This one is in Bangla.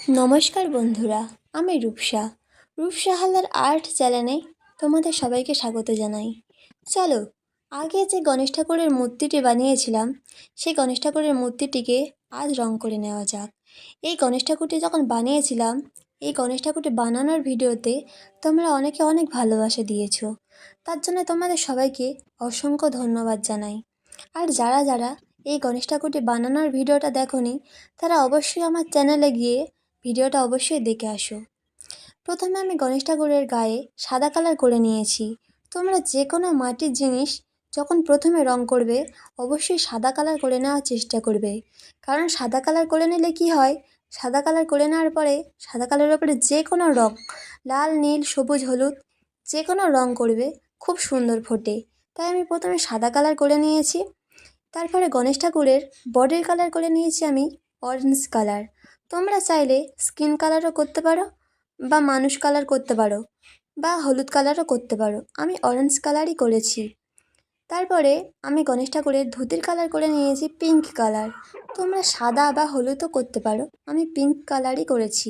নমস্কার বন্ধুরা, আমি রূপসা হালদার আর্ট চ্যানেলে তোমাদের সবাইকে স্বাগত জানাই। চলো, আগে যে গণেশ ঠাকুরের মূর্তিটি বানিয়েছিলাম সেই গণেশ ঠাকুরের মূর্তিটিকে আজ রং করে নেওয়া যাক। এই গণেশ ঠাকুরটি যখন বানিয়েছিলাম, এই গণেশ ঠাকুরটি বানানোর ভিডিওতে তোমরা অনেকে অনেক ভালোবাসা দিয়েছো, তার জন্য তোমাদের সবাইকে অসংখ্য ধন্যবাদ জানাই। আর যারা যারা এই গণেশ ঠাকুরটি বানানোর ভিডিওটা দেখোনি, তারা অবশ্যই আমার চ্যানেলে গিয়ে ভিডিওটা অবশ্যই দেখে আসো। প্রথমে আমি গণেশ ঠাকুরের গায়ে সাদা কালার করে নিয়েছি। তোমরা যে কোনো মাটির জিনিস যখন প্রথমে রং করবে, অবশ্যই সাদা কালার করে নেওয়ার চেষ্টা করবে। কারণ সাদা কালার করে নিলে কি হয়, সাদা কালার করে নেওয়ার পরে সাদা কালারের উপরে যে কোনো রং, লাল, নীল, সবুজ, হলুদ, যে কোনো রং করবে খুব সুন্দর ফোটে। তাই আমি প্রথমে সাদা কালার করে নিয়েছি। তারপরে গণেশ ঠাকুরের বডির কালার করে নিয়েছি আমি অরেঞ্জ কালার। তোমরা চাইলে স্কিন কালারও করতে পারো, বা মানুষ কালার করতে পারো, বা হলুদ কালারও করতে পারো। আমি অরেঞ্জ কালারই করেছি। তারপরে আমি গণেশ ঠাকুরের ধুতির কালার করে নিয়েছি পিঙ্ক কালার। তোমরা সাদা বা হলুদও করতে পারো, আমি পিঙ্ক কালারই করেছি।